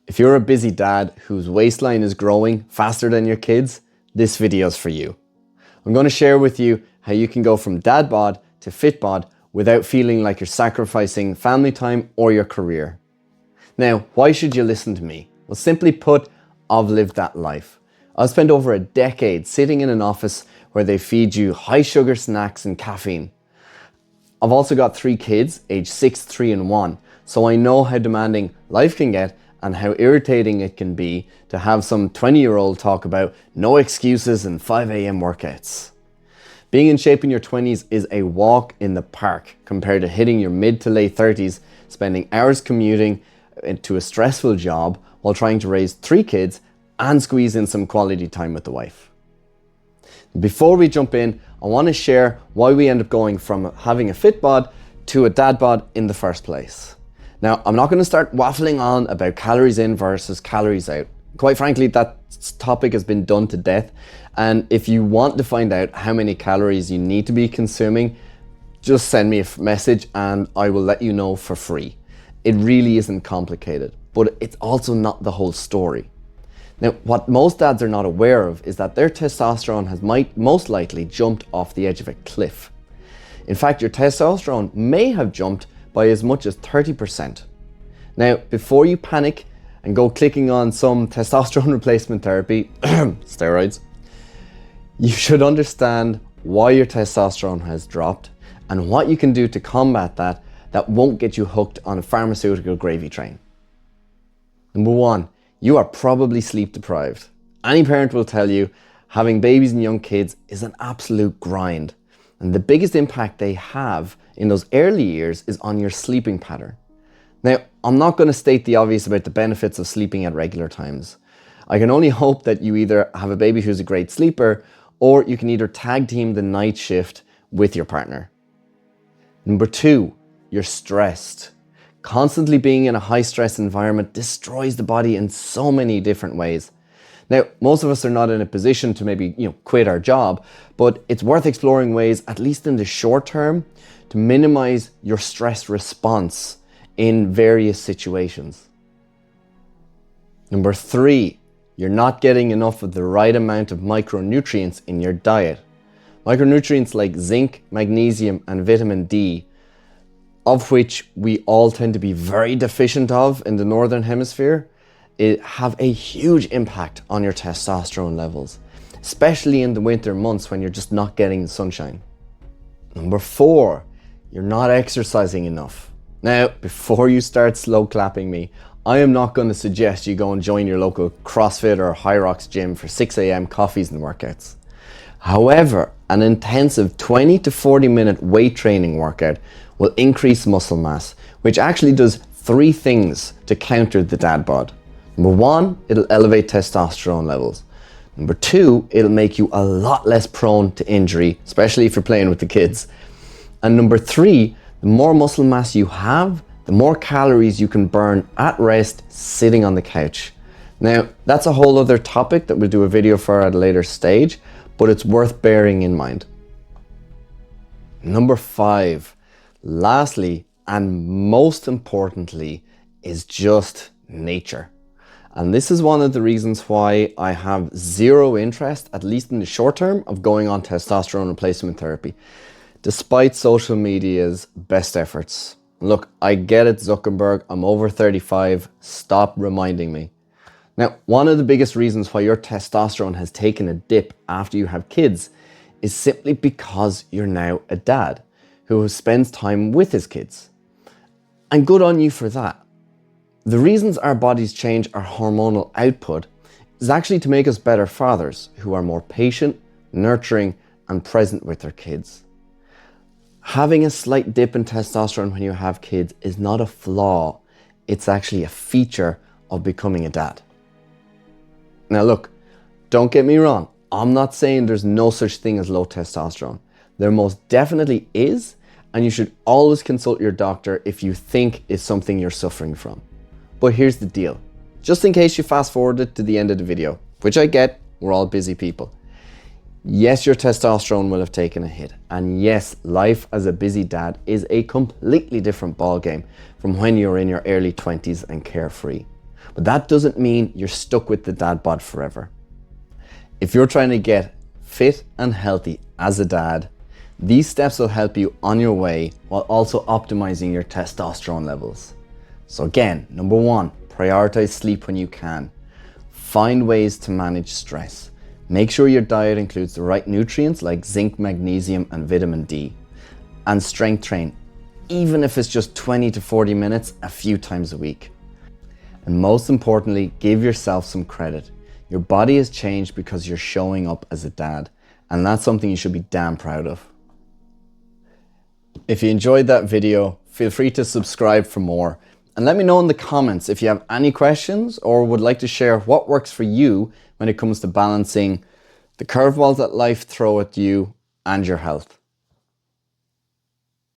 If you're a busy dad whose waistline is growing faster than your kids, this video is for you. I'm going to share with you how you can go from Dad Bod to Fit Bod without feeling like you're sacrificing family time or your career. Now, why should you listen to me? Well, simply put, I've lived that life. I've spent over a decade sitting in an office where they feed you high sugar snacks and caffeine. I've also got 3 kids, aged 6, 3 and 1, so I know how demanding life can get and how irritating it can be to have some 20-year-old talk about no excuses and 5 a.m. workouts. Being in shape in your 20s is a walk in the park compared to hitting your mid to late 30s, spending hours commuting into a stressful job while trying to raise 3 kids and squeeze in some quality time with the wife. Before we jump in, I want to share why we end up going from having a Fit Bod to a Dad Bod in the first place. Now, I'm not going to start waffling on about calories in versus calories out. Quite frankly, that topic has been done to death. And if you want to find out how many calories you need to be consuming, just send me a message and I will let you know for free. It really isn't complicated, but it's also not the whole story. Now, what most dads are not aware of is that their testosterone has most likely jumped off the edge of a cliff. In fact, your testosterone may have jumped by as much as 30%. Now, before you panic and go clicking on some testosterone replacement therapy, steroids, you should understand why your testosterone has dropped and what you can do to combat that won't get you hooked on a pharmaceutical gravy train. Number 1, you are probably sleep deprived. Any parent will tell you having babies and young kids is an absolute grind. And the biggest impact they have in those early years is on your sleeping pattern. Now, I'm not going to state the obvious about the benefits of sleeping at regular times. I can only hope that you either have a baby who's a great sleeper or you can either tag team the night shift with your partner. Number 2, you're stressed. Constantly being in a high stress environment destroys the body in so many different ways. Now, most of us are not in a position to maybe, quit our job, but it's worth exploring ways, at least in the short term, to minimize your stress response in various situations. Number 3, you're not getting enough of the right amount of micronutrients in your diet. Micronutrients like zinc, magnesium, and vitamin D, of which we all tend to be very deficient of in the Northern Hemisphere, have a huge impact on your testosterone levels, especially in the winter months when you're just not getting the sunshine. Number 4, you're not exercising enough. Now, before you start slow clapping me, I am not going to suggest you go and join your local CrossFit or High Rocks gym for 6 a.m. coffees and workouts. However, an intensive 20 to 40 minute weight training workout will increase muscle mass, which actually does 3 things to counter the Dad Bod. Number 1, it'll elevate testosterone levels. Number 2, it'll make you a lot less prone to injury, especially if you're playing with the kids. And number 3, the more muscle mass you have, the more calories you can burn at rest sitting on the couch. Now, that's a whole other topic that we'll do a video for at a later stage, but it's worth bearing in mind. Number 5, lastly, and most importantly, is just nature. And this is one of the reasons why I have zero interest, at least in the short term, of going on testosterone replacement therapy, despite social media's best efforts. Look, I get it, Zuckerberg, I'm over 35, stop reminding me. Now, one of the biggest reasons why your testosterone has taken a dip after you have kids is simply because you're now a dad who spends time with his kids. And good on you for that. The reasons our bodies change our hormonal output is actually to make us better fathers who are more patient, nurturing, and present with their kids. Having a slight dip in testosterone when you have kids is not a flaw, it's actually a feature of becoming a dad. Now look, don't get me wrong, I'm not saying there's no such thing as low testosterone. There most definitely is, and you should always consult your doctor if you think it's something you're suffering from. But here's the deal, just in case you fast forwarded to the end of the video, which I get, we're all busy people. Yes, your testosterone will have taken a hit. And yes, life as a busy dad is a completely different ballgame from when you're in your early 20s and carefree. But that doesn't mean you're stuck with the dad bod forever. If you're trying to get fit and healthy as a dad, these steps will help you on your way while also optimizing your testosterone levels. So again, number 1, prioritize sleep when you can. Find ways to manage stress. Make sure your diet includes the right nutrients like zinc, magnesium, and vitamin D. And strength train, even if it's just 20 to 40 minutes a few times a week. And most importantly, give yourself some credit. Your body has changed because you're showing up as a dad, and that's something you should be damn proud of. If you enjoyed that video, feel free to subscribe for more, and let me know in the comments if you have any questions or would like to share what works for you when it comes to balancing the curveballs that life throw at you and your health.